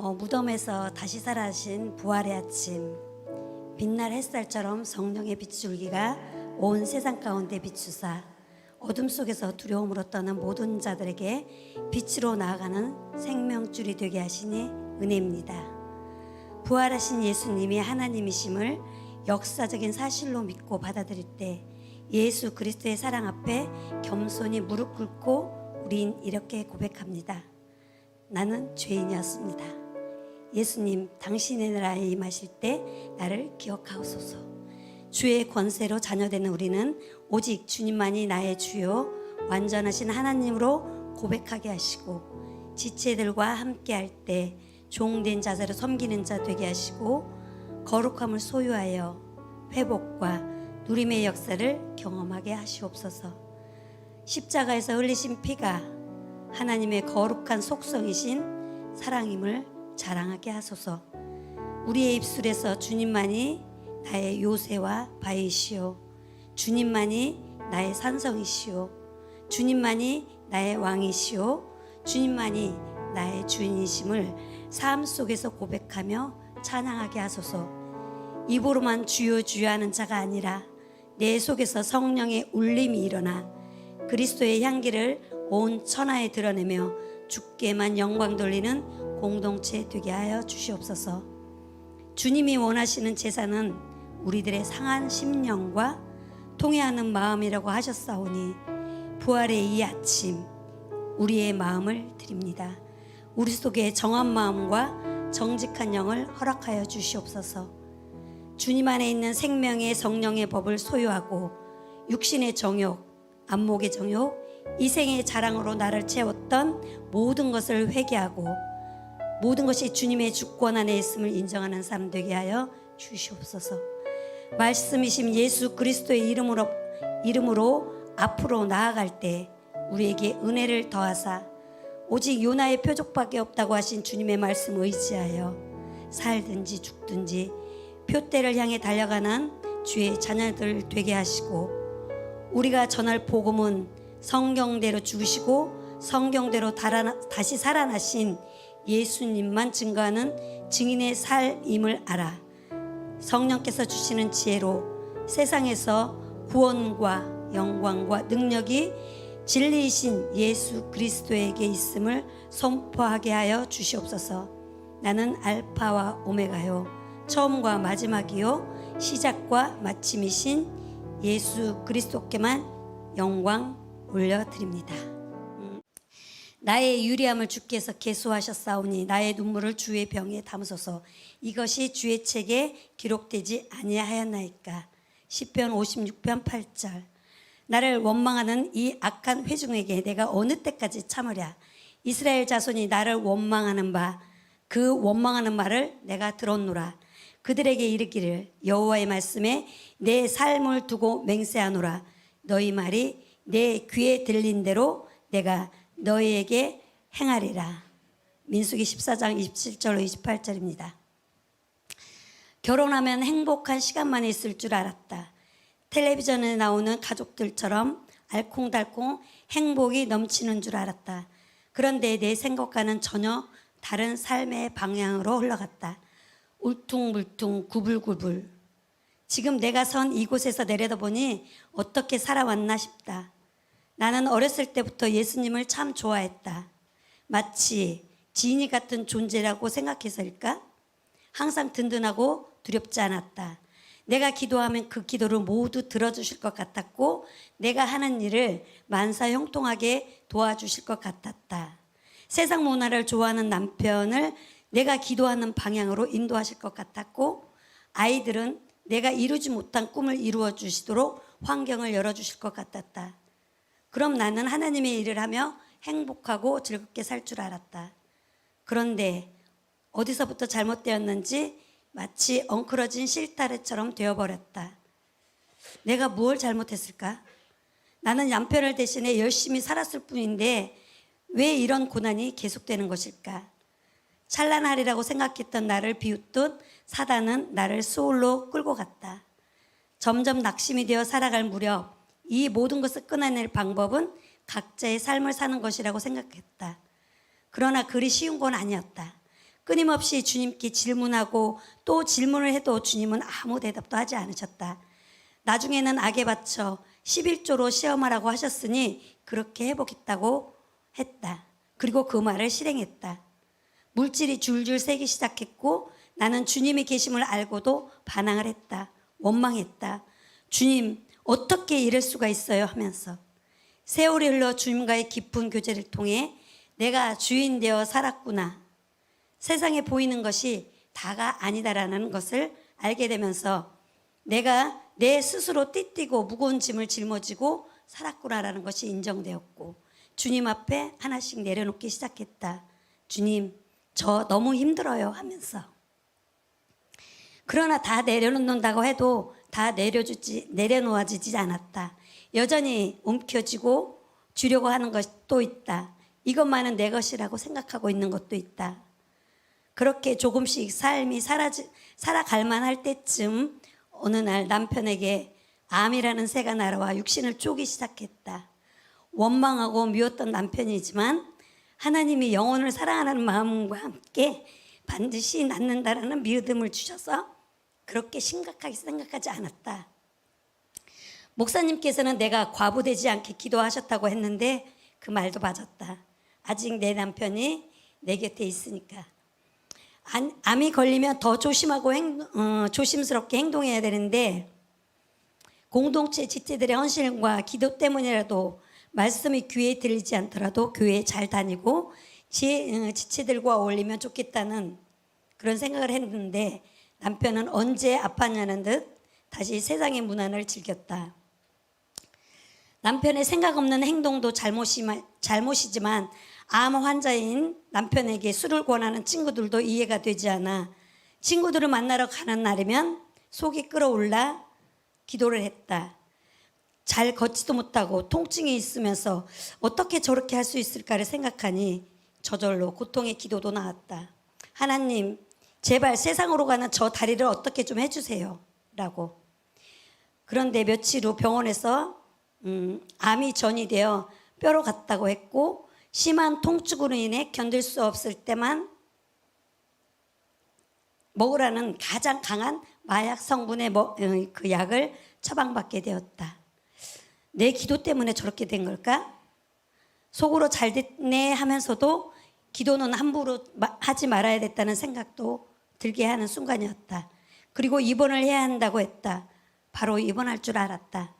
무덤에서 다시 살아나신 부활의 아침, 빛날 햇살처럼 성령의 빛줄기가 온 세상 가운데 비추사 어둠 속에서 두려움으로 떠는 모든 자들에게 빛으로 나아가는 생명줄이 되게 하시니 은혜입니다. 부활하신 예수님이 하나님이심을 역사적인 사실로 믿고 받아들일 때 예수 그리스도의 사랑 앞에 겸손히 무릎 꿇고 우린 이렇게 고백합니다. 나는 죄인이었습니다. 예수님, 당신의 나라에 임하실 때 나를 기억하옵소서. 주의 권세로 자녀되는 우리는 오직 주님만이 나의 주요 완전하신 하나님으로 고백하게 하시고, 지체들과 함께 할 때 종된 자세로 섬기는 자 되게 하시고, 거룩함을 소유하여 회복과 누림의 역사를 경험하게 하시옵소서. 십자가에서 흘리신 피가 하나님의 거룩한 속성이신 사랑임을 자랑하게 하소서. 우리의 입술에서 주님만이 나의 요새와 바위시오, 주님만이 나의 산성이시오, 주님만이 나의 왕이시오, 주님만이 나의 주인이심을 삶 속에서 고백하며 찬양하게 하소서. 입으로만 주여 주여 하는 자가 아니라 내 속에서 성령의 울림이 일어나 그리스도의 향기를 온 천하에 드러내며 주께만 영광 돌리는 공동체 되게 하여 주시옵소서. 주님이 원하시는 제사는 우리들의 상한 심령과 통회하는 마음이라고 하셨사오니, 부활의 이 아침 우리의 마음을 드립니다. 우리 속에 정한 마음과 정직한 영을 허락하여 주시옵소서. 주님 안에 있는 생명의 성령의 법을 소유하고 육신의 정욕, 안목의 정욕, 이생의 자랑으로 나를 채웠던 모든 것을 회개하고 모든 것이 주님의 주권 안에 있음을 인정하는 삶 되게 하여 주시옵소서. 말씀이신 예수 그리스도의 이름으로 앞으로 나아갈 때 우리에게 은혜를 더하사 오직 요나의 표적밖에 없다고 하신 주님의 말씀 의지하여 살든지 죽든지 표대를 향해 달려가는 주의 자녀들 되게 하시고, 우리가 전할 복음은 성경대로 죽으시고 성경대로 다시 살아나신 예수님만 증거하는 증인의 삶임을 알아 성령께서 주시는 지혜로 세상에서 구원과 영광과 능력이 진리이신 예수 그리스도에게 있음을 선포하게 하여 주시옵소서. 나는 알파와 오메가요, 처음과 마지막이요 시작과 마침이신 예수 그리스도께만 영광 올려드립니다. 나의 유리함을 주께서 계수하셨사오니 나의 눈물을 주의 병에 담으소서. 이것이 주의 책에 기록되지 아니하였나이까. 시편 56편 8절. 나를 원망하는 이 악한 회중에게 내가 어느 때까지 참으랴. 이스라엘 자손이 나를 원망하는 바 그 원망하는 말을 내가 들었노라. 그들에게 이르기를 여호와의 말씀에 내 삶을 두고 맹세하노라. 너희 말이 내 귀에 들린 대로 내가 너희에게 행하리라. 민수기 14장 27절로 28절입니다. 결혼하면 행복한 시간만 있을 줄 알았다. 텔레비전에 나오는 가족들처럼 알콩달콩 행복이 넘치는 줄 알았다. 그런데 내 생각과는 전혀 다른 삶의 방향으로 흘러갔다. 울퉁불퉁 구불구불. 지금 내가 선 이곳에서 내려다보니 어떻게 살아왔나 싶다. 나는 어렸을 때부터 예수님을 참 좋아했다. 마치 지인이 같은 존재라고 생각해서일까? 항상 든든하고 두렵지 않았다. 내가 기도하면 그 기도를 모두 들어주실 것 같았고, 내가 하는 일을 만사형통하게 도와주실 것 같았다. 세상 문화를 좋아하는 남편을 내가 기도하는 방향으로 인도하실 것 같았고, 아이들은 내가 이루지 못한 꿈을 이루어 주시도록 환경을 열어주실 것 같았다. 그럼 나는 하나님의 일을 하며 행복하고 즐겁게 살 줄 알았다. 그런데 어디서부터 잘못되었는지 마치 엉클어진 실타래처럼 되어버렸다. 내가 무엇을 잘못했을까? 나는 남편을 대신해 열심히 살았을 뿐인데 왜 이런 고난이 계속되는 것일까? 찬란하리라고 생각했던 나를 비웃듯 사단은 나를 수올로 끌고 갔다. 점점 낙심이 되어 살아갈 무렵 이 모든 것을 끊어낼 방법은 각자의 삶을 사는 것이라고 생각했다. 그러나 그리 쉬운 건 아니었다. 끊임없이 주님께 질문하고 또 질문을 해도 주님은 아무 대답도 하지 않으셨다. 나중에는 악에 바쳐 11조로 시험하라고 하셨으니 그렇게 해보겠다고 했다. 그리고 그 말을 실행했다. 물질이 줄줄 새기 시작했고 나는 주님이 계심을 알고도 반항을 했다. 원망했다. 주님, 어떻게 이럴 수가 있어요? 하면서 세월이 흘러 주님과의 깊은 교제를 통해 내가 주인 되어 살았구나. 세상에 보이는 것이 다가 아니다라는 것을 알게 되면서 내가 내 스스로 띠띠고 무거운 짐을 짊어지고 살았구나라는 것이 인정되었고 주님 앞에 하나씩 내려놓기 시작했다. 주님, 저 너무 힘들어요 하면서. 그러나 다 내려놓는다고 해도 다 내려놓아지지 않았다. 여전히 움켜쥐고 주려고 하는 것도 있다. 이것만은 내 것이라고 생각하고 있는 것도 있다. 그렇게 조금씩 삶이 살아갈 만할 때쯤 어느 날 남편에게 암이라는 새가 날아와 육신을 쪼기 시작했다. 원망하고 미웠던 남편이지만 하나님이 영혼을 사랑하는 마음과 함께 반드시 낫는다라는 믿음을 주셔서 그렇게 심각하게 생각하지 않았다. 목사님께서는 내가 과부되지 않게 기도하셨다고 했는데 그 말도 맞았다. 아직 내 남편이 내 곁에 있으니까. 암이 걸리면 더 조심하고 조심스럽게 행동해야 되는데 공동체 지체들의 헌신과 기도 때문이라도 말씀이 귀에 들리지 않더라도 교회에 잘 다니고 지체들과 어울리면 좋겠다는 그런 생각을 했는데 남편은 언제 아팠냐는 듯 다시 세상의 문안을 즐겼다. 남편의 생각 없는 행동도 잘못이지만 암 환자인 남편에게 술을 권하는 친구들도 이해가 되지 않아 친구들을 만나러 가는 날이면 속이 끓어올라 기도를 했다. 잘 걷지도 못하고 통증이 있으면서 어떻게 저렇게 할 수 있을까를 생각하니 저절로 고통의 기도도 나왔다. 하나님, 제발 세상으로 가는 저 다리를 어떻게 좀 해주세요 라고. 그런데 며칠 후 병원에서 암이 전이되어 뼈로 갔다고 했고 심한 통증으로 인해 견딜 수 없을 때만 먹으라는 가장 강한 마약 성분의 그 약을 처방받게 되었다. 내 기도 때문에 저렇게 된 걸까? 속으로 잘 됐네 하면서도 기도는 함부로 하지 말아야 됐다는 생각도 들게 하는 순간이었다. 그리고 입원을 해야 한다고 했다. 바로 입원할 줄 알았다.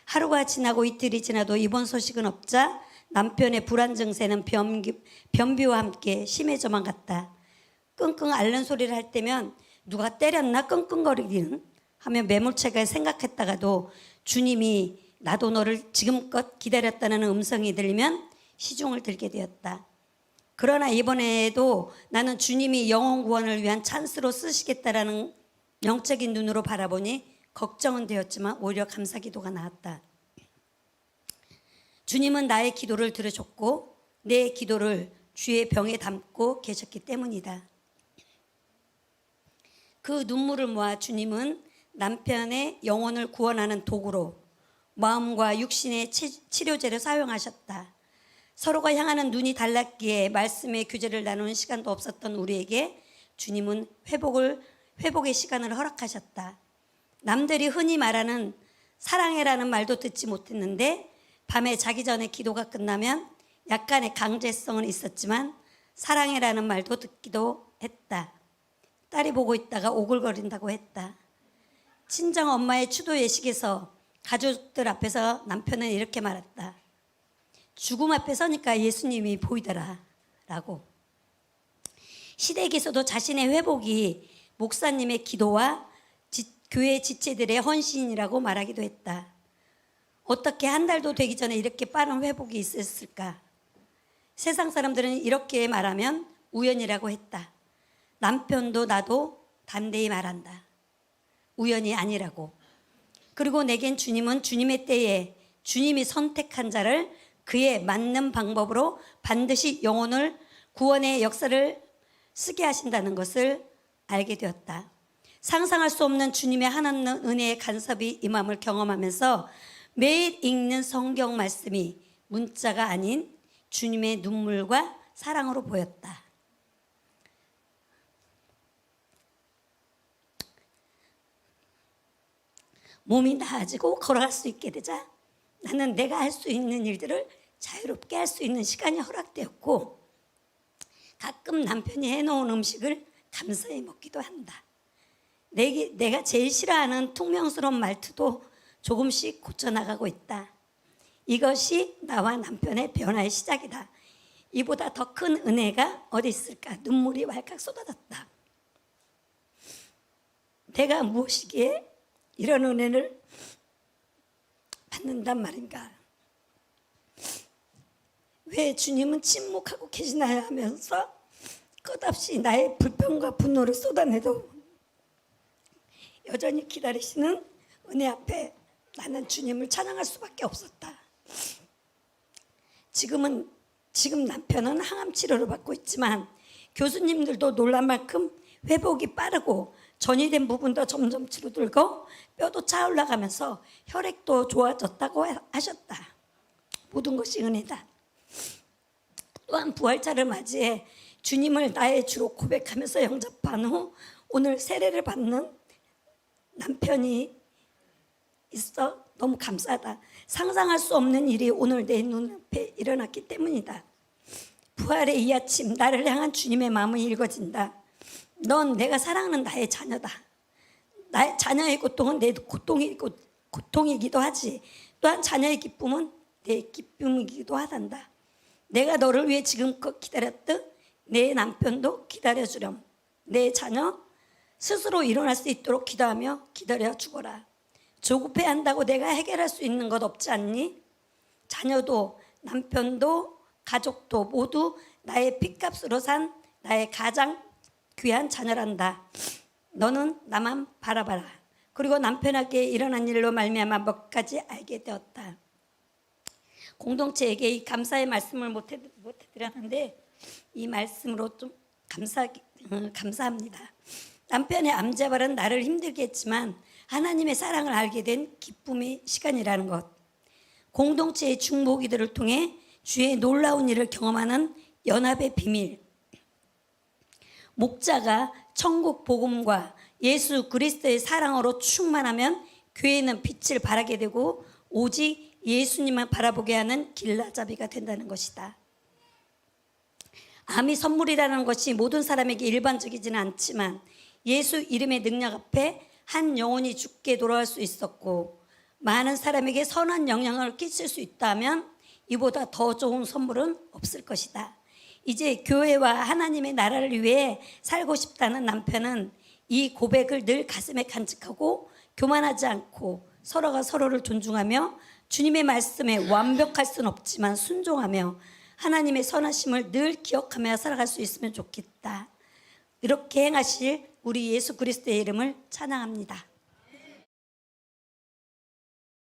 하루가 지나고 이틀이 지나도 입원 소식은 없자 남편의 불안 증세는 변비와 함께 심해져만 갔다. 끙끙 앓는 소리를 할 때면 누가 때렸나 끙끙거리기는 하며 매몰차게 생각했다가도 주님이 나도 너를 지금껏 기다렸다는 음성이 들리면 시중을 들게 되었다. 그러나 이번에도 나는 주님이 영혼 구원을 위한 찬스로 쓰시겠다라는 영적인 눈으로 바라보니 걱정은 되었지만 오히려 감사 기도가 나왔다. 주님은 나의 기도를 들으셨고 내 기도를 주의 병에 담고 계셨기 때문이다. 그 눈물을 모아 주님은 남편의 영혼을 구원하는 도구로 마음과 육신의 치료제를 사용하셨다. 서로가 향하는 눈이 달랐기에 말씀의 교제를 나누는 시간도 없었던 우리에게 주님은 회복의 시간을 허락하셨다. 남들이 흔히 말하는 사랑해라는 말도 듣지 못했는데 밤에 자기 전에 기도가 끝나면 약간의 강제성은 있었지만 사랑해라는 말도 듣기도 했다. 딸이 보고 있다가 오글거린다고 했다. 친정 엄마의 추도 예식에서 가족들 앞에서 남편은 이렇게 말했다. 죽음 앞에 서니까 예수님이 보이더라 라고. 시댁에서도 자신의 회복이 목사님의 기도와 교회 지체들의 헌신이라고 말하기도 했다. 어떻게 한 달도 되기 전에 이렇게 빠른 회복이 있었을까? 세상 사람들은 이렇게 말하면 우연이라고 했다. 남편도 나도 담대히 말한다. 우연이 아니라고. 그리고 내겐 주님은 주님의 때에 주님이 선택한 자를 그에 맞는 방법으로 반드시 영혼을 구원의 역사를 쓰게 하신다는 것을 알게 되었다. 상상할 수 없는 주님의 하나님 은혜의 간섭이 임함을 경험하면서 매일 읽는 성경 말씀이 문자가 아닌 주님의 눈물과 사랑으로 보였다. 몸이 나아지고 걸어갈 수 있게 되자 나는 내가 할 수 있는 일들을 자유롭게 할 수 있는 시간이 허락되었고, 가끔 남편이 해놓은 음식을 감사히 먹기도 한다. 내가 제일 싫어하는 퉁명스러운 말투도 조금씩 고쳐나가고 있다. 이것이 나와 남편의 변화의 시작이다. 이보다 더 큰 은혜가 어디 있을까? 눈물이 왈칵 쏟아졌다. 내가 무엇이기에 이런 은혜를 받는단 말인가? 왜 주님은 침묵하고 계시나요? 하면서 끝없이 나의 불평과 분노를 쏟아내도 여전히 기다리시는 은혜 앞에 나는 주님을 찬양할 수밖에 없었다. 지금 남편은 항암 치료를 받고 있지만 교수님들도 놀란 만큼 회복이 빠르고 전이 된 부분도 점점 줄어들고 뼈도 차올라가면서 혈액도 좋아졌다고 하셨다. 모든 것이 은혜다. 또한 부활절을 맞이해 주님을 나의 주로 고백하면서 영접한 후 오늘 세례를 받는 남편이 있어 너무 감사하다. 상상할 수 없는 일이 오늘 내 눈앞에 일어났기 때문이다. 부활의 이 아침 나를 향한 주님의 마음이 읽어진다. 넌 내가 사랑하는 나의 자녀다. 나의 자녀의 고통은 내 고통이기도 하지. 또한 자녀의 기쁨은 내 기쁨이기도 하단다. 내가 너를 위해 지금껏 기다렸듯 내 남편도 기다려주렴. 내 자녀 스스로 일어날 수 있도록 기도하며 기다려 주거라. 조급해한다고 내가 해결할 수 있는 것 없지 않니? 자녀도 남편도 가족도 모두 나의 핏값으로 산 나의 가장 귀한 자녀란다. 너는 나만 바라봐라. 그리고 남편에게 일어난 일로 말미암아 몇 가지 알게 되었다. 공동체에게 이 감사의 말씀을 못 해드렸는데 이 말씀으로 좀 감사합니다. 남편의 암재발은 나를 힘들게 했지만 하나님의 사랑을 알게 된 기쁨의 시간이라는 것. 공동체의 중보기들을 통해 주의 놀라운 일을 경험하는 연합의 비밀. 목자가 천국 복음과 예수 그리스도의 사랑으로 충만하면 교회는 빛을 발하게 되고 오직 예수님만 바라보게 하는 길라잡이가 된다는 것이다. 암이 선물이라는 것이 모든 사람에게 일반적이지는 않지만 예수 이름의 능력 앞에 한 영혼이 죽게 돌아갈 수 있었고 많은 사람에게 선한 영향을 끼칠 수 있다면 이보다 더 좋은 선물은 없을 것이다. 이제 교회와 하나님의 나라를 위해 살고 싶다는 남편은 이 고백을 늘 가슴에 간직하고 교만하지 않고 서로가 서로를 존중하며 주님의 말씀에 완벽할 수는 없지만 순종하며 하나님의 선하심을 늘 기억하며 살아갈 수 있으면 좋겠다. 이렇게 행하실 우리 예수 그리스도의 이름을 찬양합니다.